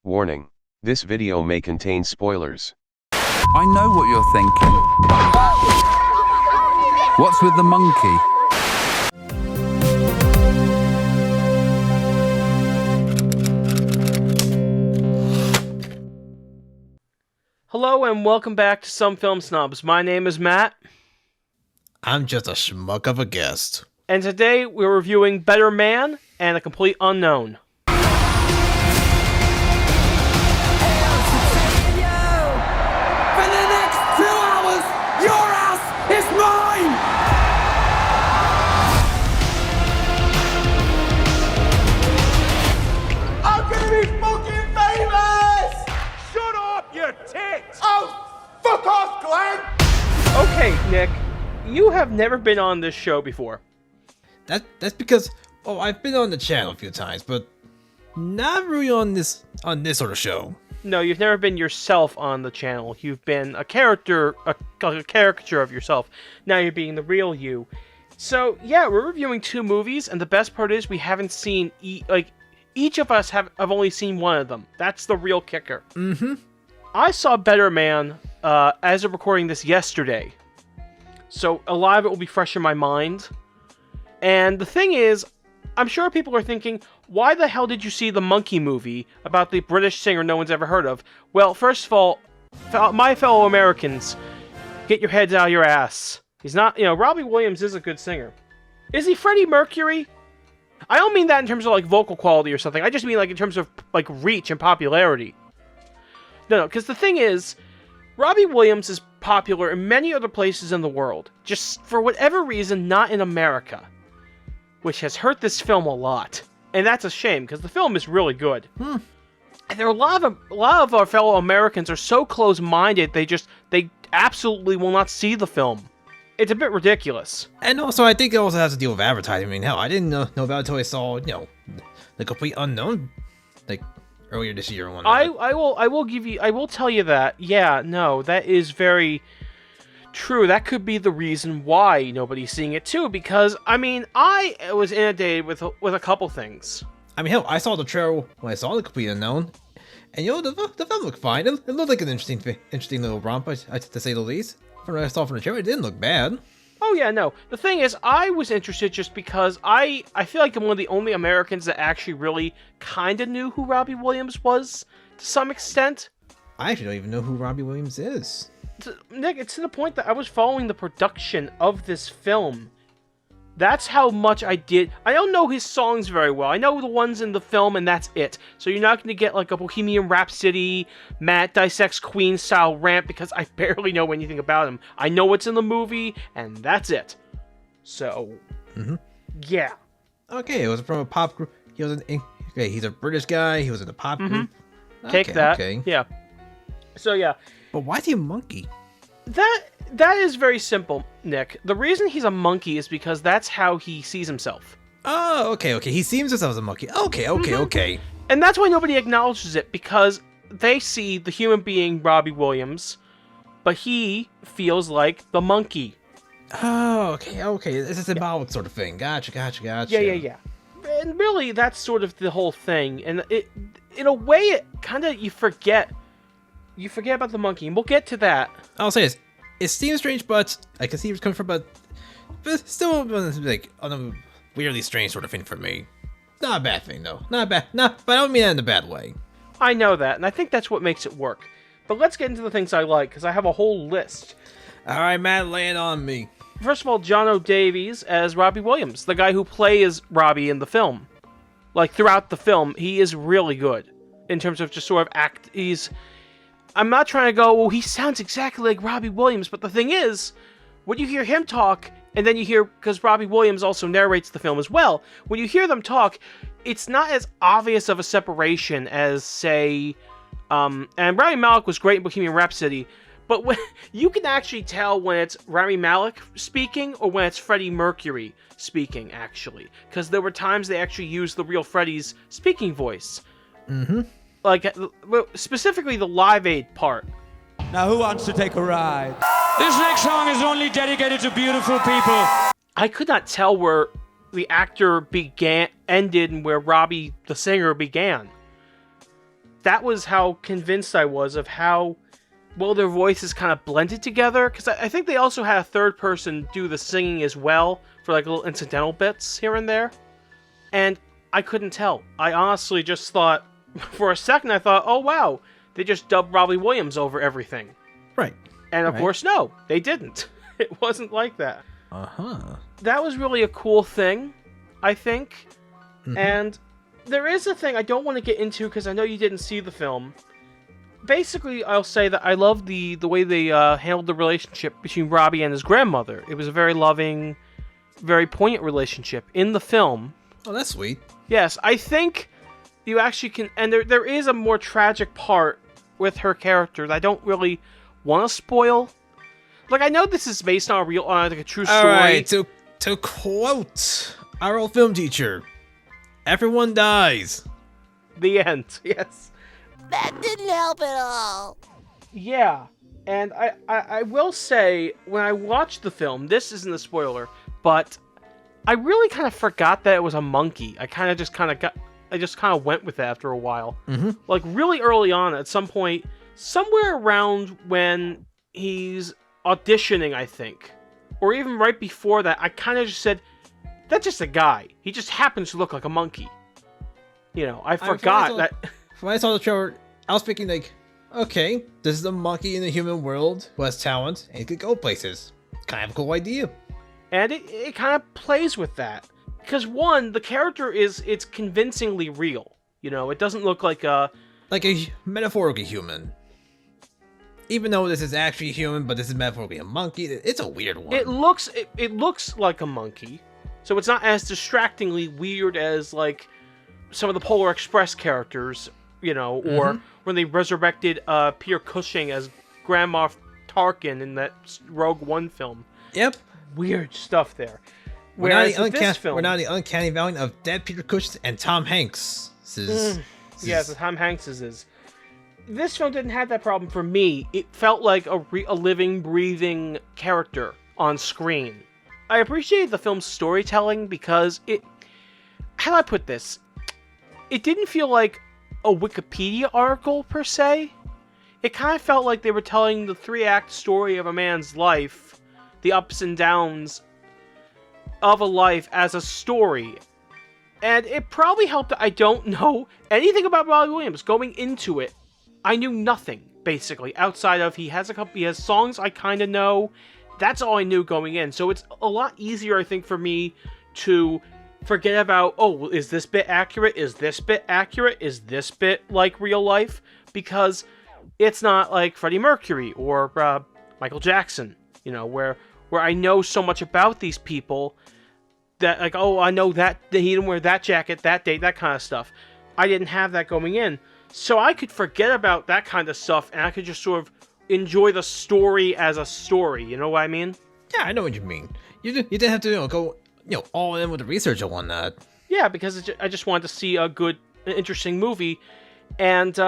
Warning, this video may contain spoilers. I know what you're thinking. What's with the monkey? Hello and welcome back to Some Film Snobs. My name is Matt. I'm just a schmuck of a guest. And today we're reviewing Better Man and A Complete Unknown. Fuck off, Glenn! Okay, Nick, you have never been on this show before. That's because I've been on the channel a few times, but not really on this sort of show. No, you've never been yourself on the channel. You've been a character, a caricature of yourself. Now you're being the real you. So yeah, we're reviewing two movies, and the best part is we haven't seen each of us have only seen one of them. That's the real kicker. Mm-hmm. I saw Better Man as of recording this yesterday, so a lot of it will be fresh in my mind. And the thing is, I'm sure people are thinking, why the hell did you see the Monkey movie about the British singer no one's ever heard of? Well, first of all, my fellow Americans, get your heads out of your ass. He's not, Robbie Williams is a good singer. Is he Freddie Mercury? I don't mean that in terms of vocal quality or something. I just mean in terms of reach and popularity. No, because the thing is, Robbie Williams is popular in many other places in the world, just for whatever reason not in America, which has hurt this film a lot, and that's a shame because the film is really good. And there are a lot of our fellow Americans are so close-minded they absolutely will not see the film. It's a bit ridiculous. And also, I think it also has to deal with advertising. I mean, hell, I didn't know about it until I saw The Complete Unknown earlier this year. I will tell you that. Yeah, no, that is very true. That could be the reason why nobody's seeing it too, because I was inundated with a couple things. I mean, hell, I saw the trailer when I saw The Complete Unknown, and the film looked fine. It looked like an interesting little romp, to say the least. From what I saw from the trailer, it didn't look bad. Oh yeah, no. The thing is, I was interested just because I feel like I'm one of the only Americans that actually really kind of knew who Robbie Williams was, to some extent. I actually don't even know who Robbie Williams is. Nick, it's to the point that I was following the production of this film. That's how much I did. I don't know his songs very well. I know the ones in the film, and that's it. So you're not going to get a Bohemian Rhapsody, Matt Dissects Queen style rant, because I barely know anything about him. I know what's in the movie, and that's it. So, yeah. Okay, it was from a pop group. He's a British guy. He was in a pop group. Take that. Okay. Yeah. So yeah. But why is he a monkey? That is very simple, Nick. The reason he's a monkey is because that's how he sees himself. Oh, okay. He sees himself as a monkey. Okay. And that's why nobody acknowledges it, because they see the human being Robbie Williams, but he feels like the monkey. Oh, okay. It's a symbolic sort of thing. Gotcha. Yeah. And really, that's sort of the whole thing. And in a way, it kind of, you forget about the monkey, and we'll get to that. I'll say this. It seems strange, but I can see where it's coming from, but still on a weirdly strange sort of thing for me. Not a bad thing, though. Not bad. But I don't mean that in a bad way. I know that, and I think that's what makes it work. But let's get into the things I like, because I have a whole list. All right, Matt, lay it on me. First of all, John O'Davies as Robbie Williams, the guy who plays Robbie in the film. Throughout the film, he is really good in terms of just sort of I'm not trying to go, well, he sounds exactly like Robbie Williams, but the thing is, when you hear him talk, and then you hear, because Robbie Williams also narrates the film as well, when you hear them talk, it's not as obvious of a separation as, say, and Rami Malek was great in Bohemian Rhapsody, but when you can actually tell when it's Rami Malek speaking or when it's Freddie Mercury speaking, actually, because there were times they actually used the real Freddie's speaking voice. Specifically the Live Aid part. Now who wants to take a ride? This next song is only dedicated to beautiful people. I could not tell where the actor ended and where Robbie, the singer, began. that was how convinced I was of how well their voices kind of blended together. Because I think they also had a third person do the singing as well for like little incidental bits here and there. And I couldn't tell. I honestly just thought, for a second, I thought, oh wow, they just dubbed Robbie Williams over everything. Right. And of course, no, they didn't. It wasn't like that. Uh-huh. That was really a cool thing, I think. Mm-hmm. And there is a thing I don't want to get into because I know you didn't see the film. Basically, I'll say that I love the way they handled the relationship between Robbie and his grandmother. It was a very loving, very poignant relationship in the film. Oh, that's sweet. Yes, I think you actually can... And there is a more tragic part with her character that I don't really want to spoil. Like, I know this is based on a true story. Alright, to quote our old film teacher, everyone dies. The end, yes. That didn't help at all. Yeah, and I will say, when I watched the film, this isn't a spoiler, but I really kind of forgot that it was a monkey. I just kind of went with it after a while. Mm-hmm. Like, really early on, at some point, somewhere around when he's auditioning, I think, or even right before that, I kind of just said, that's just a guy. He just happens to look like a monkey. You know, I forgot that... When I saw the trailer, I was thinking like, okay, this is a monkey in the human world who has talent and he could go places. Kind of a cool idea. And it kind of plays with that. Because one, the character it's convincingly real. You know, it doesn't look like a metaphorically human. Even though this is actually human, but this is metaphorically a monkey, it's a weird one. It looks like a monkey. So it's not as distractingly weird as like some of the Polar Express characters, you know, or when they resurrected Peter Cushing as Grand Moff Tarkin in that Rogue One film. Yep. Weird stuff there. We're not the uncanny valley of dead Peter Cushing and Tom Hanks. Yeah, the Tom Hanks's is. This film didn't have that problem for me. It felt like a living, breathing character on screen. I appreciated the film's storytelling because how do I put this? It didn't feel like a Wikipedia article, per se. It kind of felt like they were telling the 3-act story of a man's life, the ups and downs of a life as a story. And it probably helped that I don't know anything about Robbie Williams going into it. I knew nothing, basically, outside of he has songs I kind of know. That's all I knew going in. So it's a lot easier, I think, for me to forget about, oh, is this bit accurate? Is this bit accurate? Is this bit like real life? Because it's not like Freddie Mercury or Michael Jackson, you know, where I know so much about these people that, like, oh, I know that he didn't wear that jacket that day, that kind of stuff. I didn't have that going in. So I could forget about that kind of stuff, and I could just sort of enjoy the story as a story, you know what I mean? Yeah, I know what you mean. You didn't have to go all in with the research and whatnot. Yeah, because I just wanted to see a good, interesting movie, and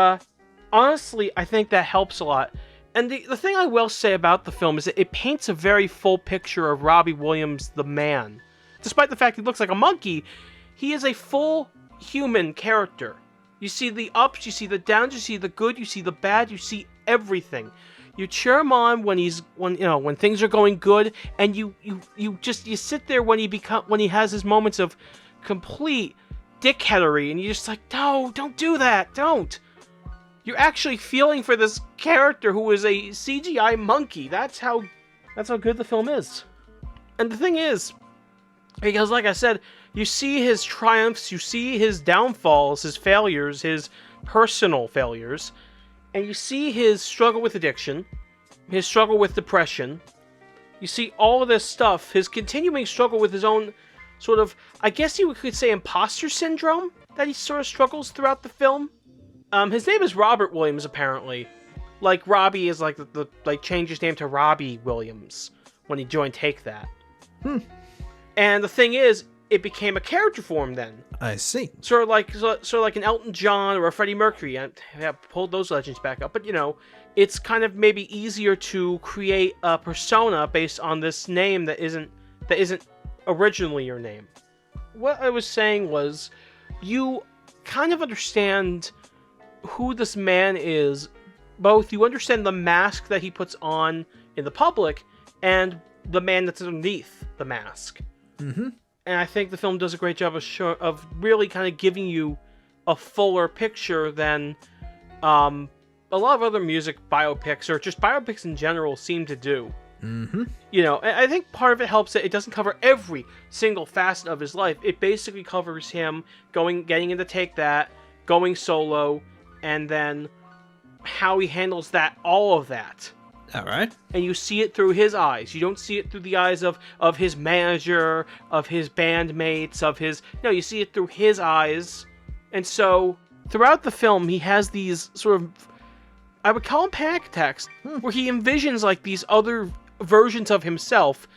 honestly, I think that helps a lot. And the thing I will say about the film is that it paints a very full picture of Robbie Williams, the man. Despite the fact he looks like a monkey, he is a full human character. You see the ups, you see the downs, you see the good, you see the bad, you see everything. You cheer him on when things are going good, and you sit there when he has his moments of complete dickheadery, and you're just like, no, don't do that, don't. You're actually feeling for this character who is a CGI monkey. That's how good the film is. And the thing is, because like I said, you see his triumphs, you see his downfalls, his failures, his personal failures, and you see his struggle with addiction, his struggle with depression. You see all of this stuff, his continuing struggle with his own sort of, I guess you could say, imposter syndrome that he sort of struggles throughout the film. His name is Robert Williams, apparently. Like, Robbie is like changed his name to Robbie Williams when he joined Take That. And the thing is, it became a character for him then. I see. Sort of like an Elton John or a Freddie Mercury. I have pulled those legends back up, but it's kind of maybe easier to create a persona based on this name that isn't originally your name. What I was saying was, you kind of understand who this man is. Both you understand the mask that he puts on in the public and the man that's underneath the mask. Mm-hmm. And I think the film does a great job of really kind of giving you a fuller picture than a lot of other music biopics, or just biopics in general, seem to do. Mm-hmm. You know, and I think part of it helps that it doesn't cover every single facet of his life. It basically covers him getting into Take That, going solo, and then how he handles all of that. All right. And you see it through his eyes. You don't see it through the eyes of his manager, of his bandmates, No, you see it through his eyes. And so, throughout the film, he has these sort of, I would call them panic attacks, where he envisions like these other versions of himself,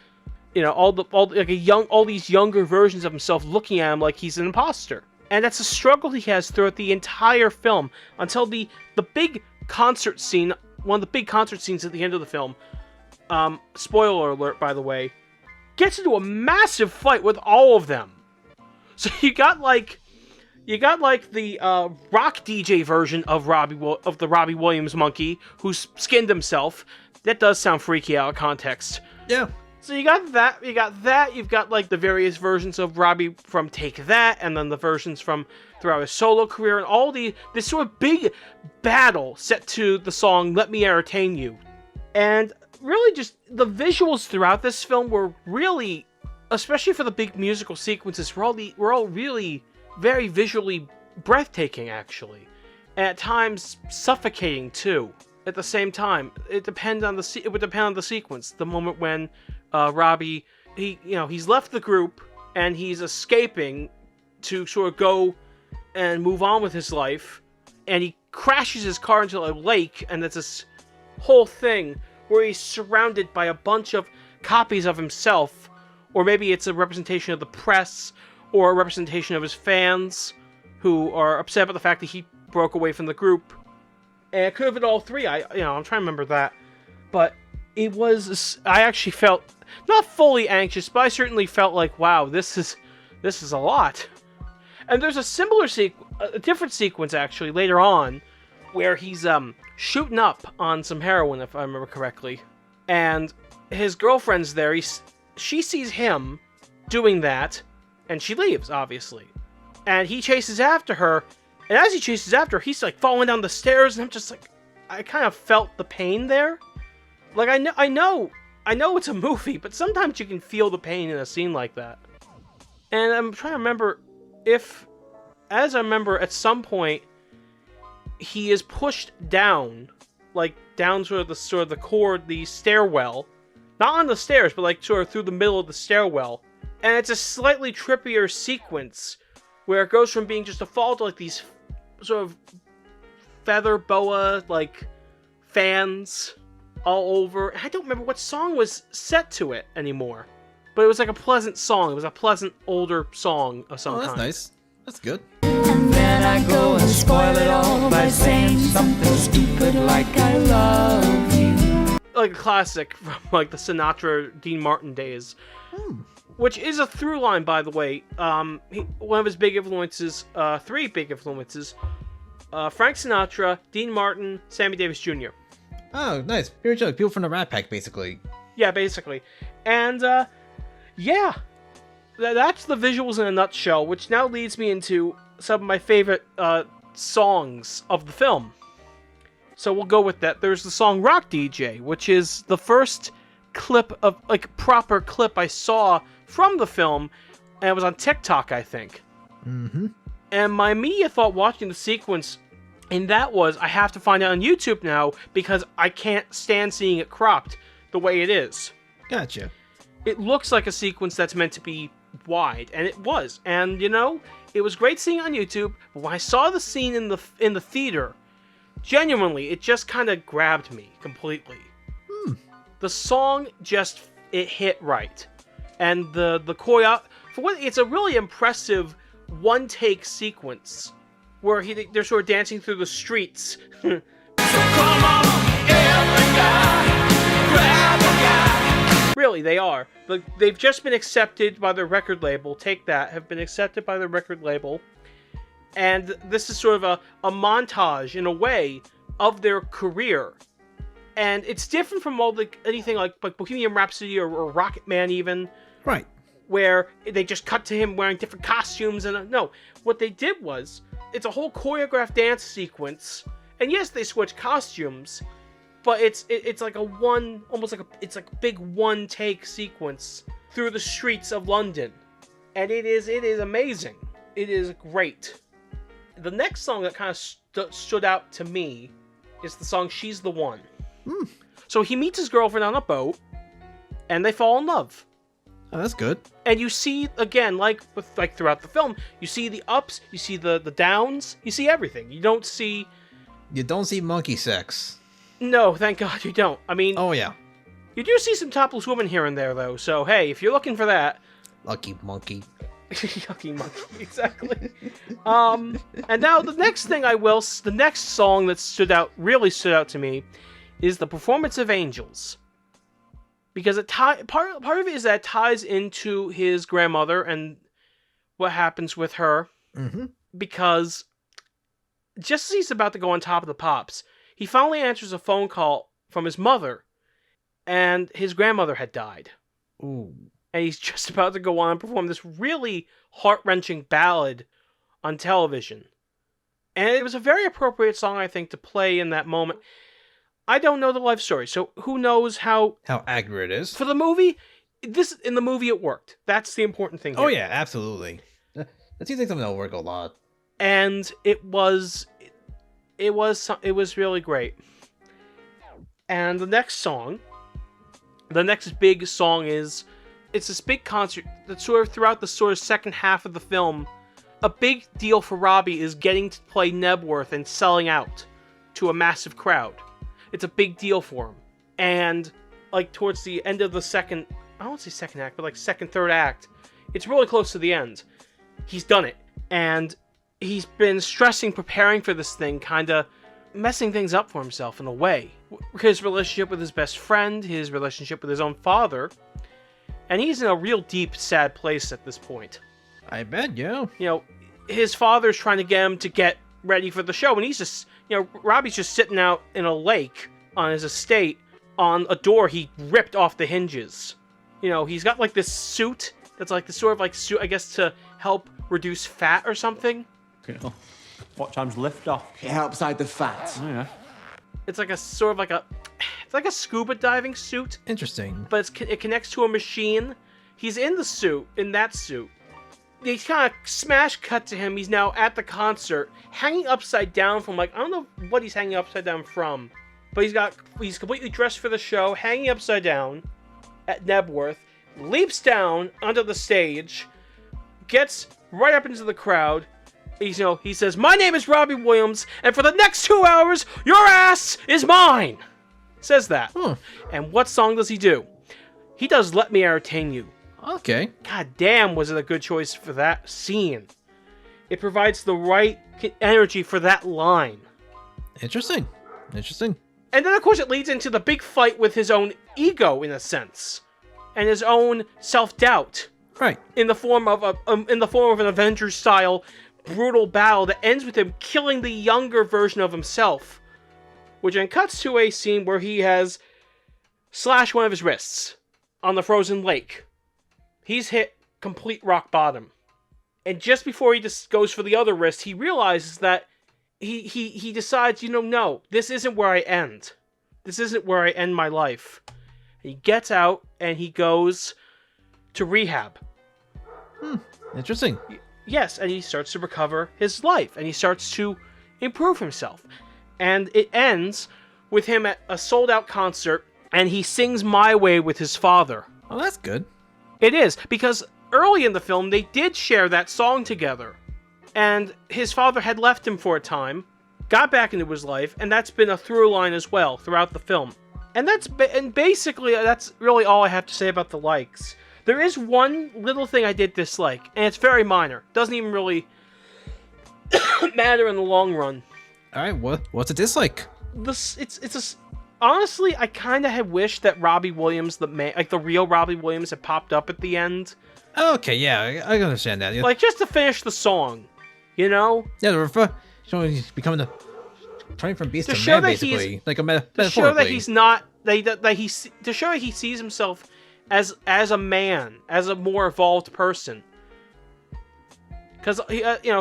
you know, all these younger versions of himself looking at him like he's an imposter. And that's a struggle he has throughout the entire film until the big concert scene, one of the big concert scenes at the end of the film, spoiler alert by the way, gets into a massive fight with all of them. So you got like the rock DJ version of the Robbie Williams monkey who's skinned himself. That does sound freaky out of context. Yeah. So you got that, you've got like the various versions of Robbie from Take That, and then the versions from throughout his solo career, and all this sort of big battle set to the song Let Me Entertain You. And really just the visuals throughout this film were really, especially for the big musical sequences, were all really very visually breathtaking actually. And at times suffocating too. At the same time, it would depend on the sequence. The moment when Robbie, he's left the group and he's escaping to sort of go and move on with his life, and he crashes his car into a lake, and it's this whole thing where he's surrounded by a bunch of copies of himself, or maybe it's a representation of the press, or a representation of his fans who are upset about the fact that he broke away from the group. And it could have been all three. I'm trying to remember that, but I actually felt not fully anxious, but I certainly felt like, wow, this is a lot. And there's a different sequence actually later on, where he's shooting up on some heroin, if I remember correctly, and his girlfriend's there. She sees him doing that, and she leaves, obviously, and he chases after her. And as he chases after her, he's like falling down the stairs, and I'm just like, I kind of felt the pain there. Like I know it's a movie, but sometimes you can feel the pain in a scene like that. And I'm trying to remember as I remember, at some point he is pushed down, like down sort of the stairwell, not on the stairs, but like sort of through the middle of the stairwell. And it's a slightly trippier sequence where it goes from being just a fall to like these sort of feather boa like fans all over. I don't remember what song was set to it anymore, but it was like a pleasant song. It was a pleasant older song of some kind. That's nice. That's good. And then I go and spoil it all by saying something stupid like I love you. Like a classic from like the Sinatra, Dean Martin days. Which is a through line, by the way. One of his big influences, three big influences, Frank Sinatra, Dean Martin, Sammy Davis Jr. Oh, nice. People from the Rat Pack, basically. Yeah, basically. And, yeah. That's the visuals in a nutshell, which now leads me into some of my favorite songs of the film. So we'll go with that. There's the song Rock DJ, which is the first proper clip I saw from the film, and it was on TikTok, I think. Mm-hmm. And my immediate thought watching the sequence in that was, I have to find it on YouTube now, because I can't stand seeing it cropped the way it is. Gotcha. It looks like a sequence that's meant to be wide, and it was. And, it was great seeing it on YouTube, but when I saw the scene in the theater, genuinely, it just kind of grabbed me completely. The song it hit right. And the choreo, it's a really impressive one-take sequence where they're sort of dancing through the streets. So come on, every guy, grab a guy. Really, they are. They've just been accepted by their record label. Take That have been accepted by their record label, And this is sort of a montage, in a way, of their career. And it's different from anything like Bohemian Rhapsody or Rocket Man even. Right. Where they just cut to him wearing different costumes. And no, what they did was, it's a whole choreographed dance sequence. And yes, they switch costumes, but it's like it's like a big one-take sequence through the streets of London. And it is amazing. It is great. The next song that kind of stood out to me is the song She's the One. So he meets his girlfriend on a boat, and they fall in love. Oh, that's good. And you see, again, like throughout the film, you see the ups, you see the downs, you see everything. You don't see monkey sex. No, thank God you don't. I mean... Oh, yeah. You do see some topless women here and there, though, so hey, if you're looking for that... Lucky monkey. Lucky monkey, exactly. And now the next song that really stood out to me, is the performance of Angels. Because part of it is that it ties into his grandmother and what happens with her. Mm-hmm. Because just as he's about to go on Top of the Pops, he finally answers a phone call from his mother, and his grandmother had died. Ooh. And he's just about to go on and perform this really heart-wrenching ballad on television. And it was a very appropriate song, I think, to play in that moment. I don't know the life story, so who knows how accurate it is. For the movie, in the movie it worked. That's the important thing here. Oh yeah, absolutely. That seems like something that'll work a lot. And it was really great. And the next big song is, it's this big concert that's sort of throughout the sort of second half of the film. A big deal for Robbie is getting to play Nebworth and selling out to a massive crowd. It's a big deal for him. And like towards the end of the second, I don't want to say second act, but like second, third act, it's really close to the end. He's done it. And he's been preparing for this thing, kind of messing things up for himself in a way. His relationship with his best friend, his relationship with his own father. And he's in a real deep, sad place at this point. I bet, yeah. You know, his father's trying to get him to get ready for the show, and he's just, Robbie's just sitting out in a lake on his estate on a door he ripped off the hinges. He's got like this suit that's like the sort of like suit, I guess, to help reduce fat or something. What time's lift off? It helps hide the fat. Oh, yeah. It's like it's like a scuba diving suit. Interesting. But it connects to a machine. He's in that suit. They kind of smash cut to him. He's now at the concert, hanging upside down from I don't know what he's hanging upside down from, but he's completely dressed for the show, hanging upside down at Nebworth, leaps down onto the stage, gets right up into the crowd. He says, "My name is Robbie Williams, and for the next 2 hours, your ass is mine." Says that. And what song does he do? He does "Let Me Entertain You." Okay. God damn, was it a good choice for that scene. It provides the right energy for that line. Interesting. And then, of course, it leads into the big fight with his own ego, in a sense. And his own self-doubt. Right. In the form of an Avengers-style brutal battle that ends with him killing the younger version of himself. Which then cuts to a scene where he has slashed one of his wrists on the frozen lake. He's hit complete rock bottom. And just before he just goes for the other wrist, he realizes that he decides, no, this isn't where I end. This isn't where I end my life. He gets out and he goes to rehab. Interesting. Yes, and he starts to recover his life, and he starts to improve himself. And it ends with him at a sold-out concert, and he sings My Way with his father. Oh, that's good. It is, because early in the film, they did share that song together. And his father had left him for a time, got back into his life, and that's been a through line as well throughout the film. And basically, that's really all I have to say about the likes. There is one little thing I did dislike, and it's very minor. Doesn't even really matter in the long run. Alright, what's a dislike? Honestly, I kind of had wished that Robbie Williams, the real Robbie Williams, had popped up at the end. Okay, yeah, I understand that. Yeah. Like, just to finish the song. You know? Yeah, showing he's becoming a turning from beast To to show man, that basically. he's- Like a To show that metaphorically. he's not to show that he sees himself as a man, as a more evolved person. Because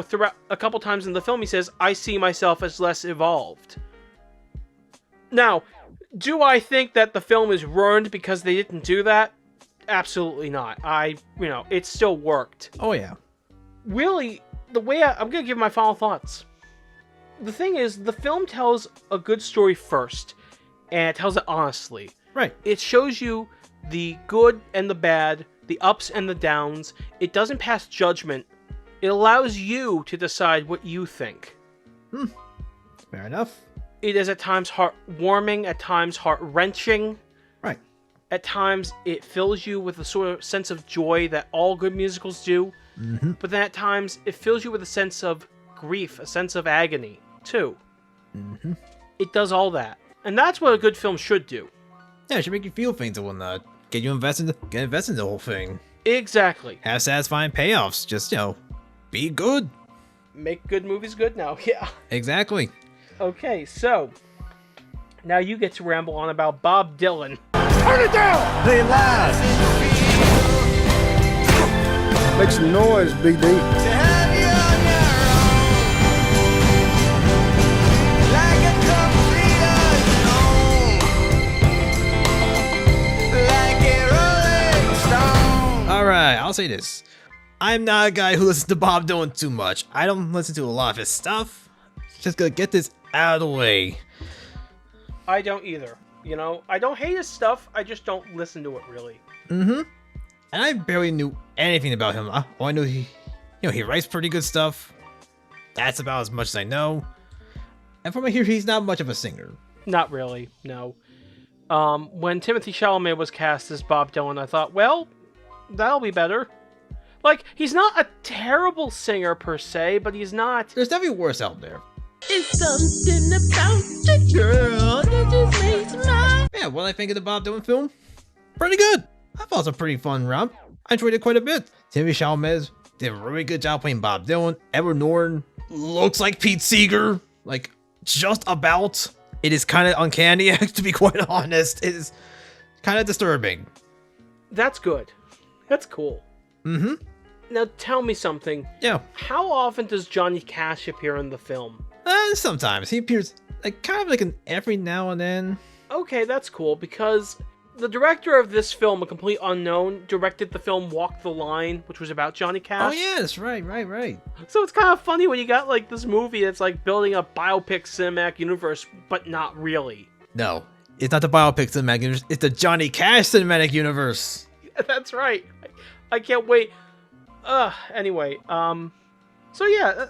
throughout a couple times in the film, he says, "I see myself as less evolved." Now, do I think that the film is ruined because they didn't do that? Absolutely not. It still worked. Oh yeah. Really, the way I'm gonna give my final thoughts. The thing is, the film tells a good story first, and it tells it honestly. Right. It shows you the good and the bad, the ups and the downs. It doesn't pass judgment. It allows you to decide what you think. Fair enough. It is at times heartwarming, at times heart-wrenching. Right. At times, it fills you with a sort of sense of joy that all good musicals do. Mm-hmm. But then at times, it fills you with a sense of grief, a sense of agony, too. Mm-hmm. It does all that. And that's what a good film should do. Yeah, it should make you feel things and whatnot. Get invested in the whole thing. Exactly. Have satisfying payoffs. Just, be good. Make good movies good now, yeah. Exactly. Okay, so now you get to ramble on about Bob Dylan. Play it loud. Make some noise, Big D. Alright, I'll say this. I'm not a guy who listens to Bob Dylan too much. I don't listen to a lot of his stuff. Just gonna get this out of the way. I don't either. I don't hate his stuff, I just don't listen to it really. Mm-hmm. And I barely knew anything about him. All I knew he writes pretty good stuff. That's about as much as I know. And from what I hear, he's not much of a singer. Not really, no. When Timothy Chalamet was cast as Bob Dylan, I thought, well, that'll be better. Like, he's not a terrible singer per se, but he's not... There's definitely worse out there. It's something about the girl that just makes my... Yeah, what I think of the Bob Dylan film? Pretty good. I thought it was a pretty fun romp. I enjoyed it quite a bit. Timothy Chalamet did a really good job playing Bob Dylan. Edward Norton looks like Pete Seeger. Like, just about. It is kind of uncanny, to be quite honest. It is kind of disturbing. That's good. That's cool. Mm-hmm. Now, tell me something. Yeah. How often does Johnny Cash appear in the film? Sometimes. He appears kind of like an every now and then. Okay, that's cool, because the director of this film, a complete unknown, directed the film Walk the Line, which was about Johnny Cash. Oh, yes, right. So it's kind of funny when you got, like, this movie that's, like, building a biopic cinematic universe, but not really. No, it's not the biopic cinematic universe. It's the Johnny Cash cinematic universe. That's right. I can't wait. Anyway, so yeah,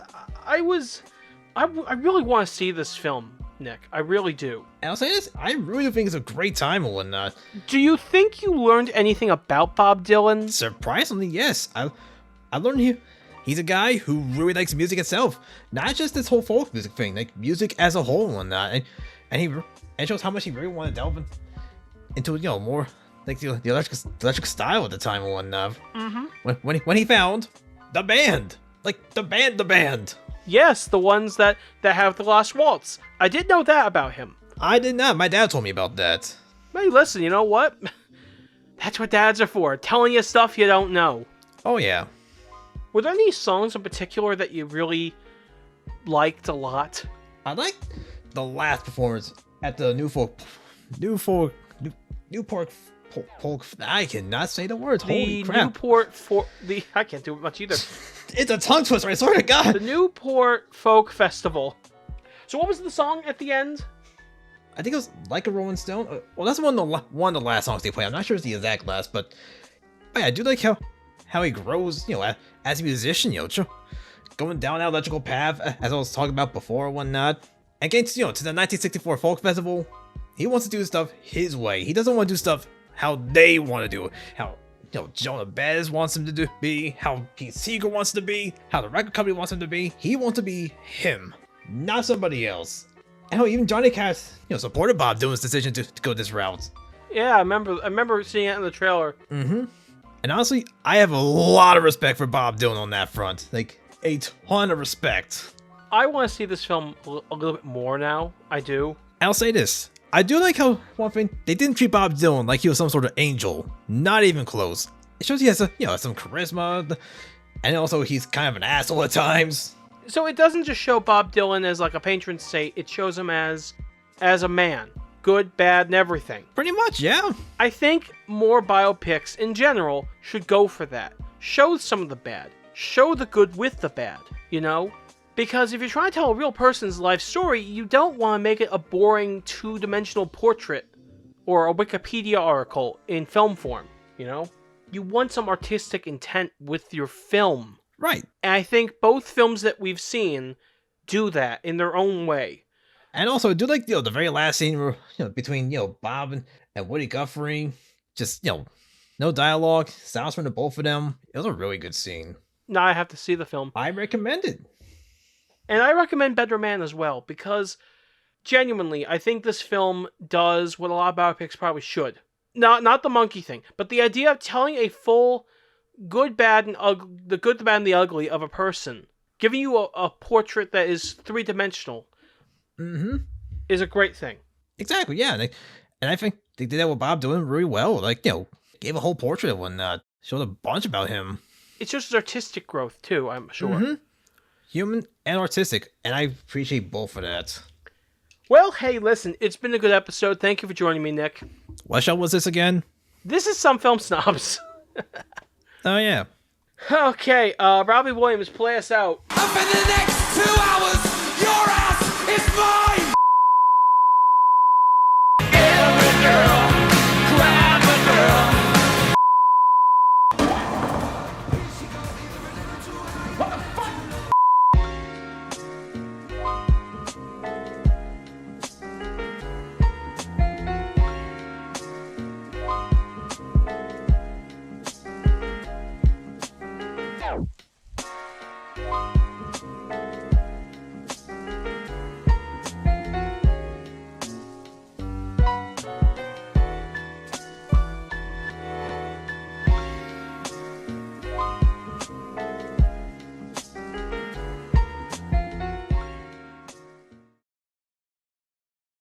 I really want to see this film, Nick. I really do. And I'll say this, I really think it's a great time and whatnot. Do you think you learned anything about Bob Dylan? Surprisingly, yes. I learned he's a guy who really likes music itself. Not just this whole folk music thing, like music as a whole and whatnot. And it shows how much he really wanted to delve into, more like the electric style at the time and whatnot. Mm-hmm. When he found the band. Like the band. Yes, the ones that have the Lost Waltz. I did know that about him. I did not. My dad told me about that. Hey, listen, you know what? That's what dads are for, telling you stuff you don't know. Oh, yeah. Were there any songs in particular that you really liked a lot? I liked the last performance at the Newport Folk. I cannot say the words. Holy crap! I can't do it much either. It's a tongue twister. I swear to God. The Newport Folk Festival. So what was the song at the end? I think it was Like a Rolling Stone. Well, that's one of the last songs they play. I'm not sure it's the exact last, but yeah, I do like how he grows. As a musician. Going down that electrical path, as I was talking about before, and whatnot. And getting to the 1964 Folk Festival, he wants to do stuff his way. He doesn't want to do stuff how they want to do it. How Jonah Baez wants him to be, how Pete Seeger wants to be, how the record company wants him to be. He wants to be him, not somebody else. And how even Johnny Cash, supported Bob Dylan's decision to go this route. Yeah, I remember seeing it in the trailer. Mm-hmm. And honestly, I have a lot of respect for Bob Dylan on that front. Like, a ton of respect. I want to see this film a little bit more now. I do. I'll say this. I do like how, one thing, they didn't treat Bob Dylan like he was some sort of angel. Not even close. It shows he has some charisma, and also he's kind of an asshole at times. So it doesn't just show Bob Dylan as like a patron saint, it shows him as a man. Good, bad, and everything. Pretty much, yeah. I think more biopics in general should go for that. Show some of the bad. Show the good with the bad, you know? Because if you're trying to tell a real person's life story, you don't want to make it a boring two-dimensional portrait or a Wikipedia article in film form, you know? You want some artistic intent with your film. Right. And I think both films that we've seen do that in their own way. And also, I do like, the very last scene where, between, Bob and Woody Guthrie. Just, no dialogue, sounds from the both of them. It was a really good scene. Now I have to see the film. I recommend it. And I recommend Better Man as well, because genuinely, I think this film does what a lot of biopics probably should. Not the monkey thing, but the idea of telling a full good, bad, and the good, the bad, and the ugly of a person, giving you a portrait that is three-dimensional, is a great thing. Exactly, yeah. And I think they did that with Bob Dylan really well. Like, gave a whole portrait of one, showed a bunch about him. It's just artistic growth, too, I'm sure. Human and artistic, and I appreciate both of that. Well, hey, listen, it's been a good episode. Thank you for joining me, Nick. What show was this again? This is Some Film Snobs. Oh, yeah. Okay, Robbie Williams, play us out. And for the next 2 hours, your ass is mine! Every girl, grab a girl. What the fuck?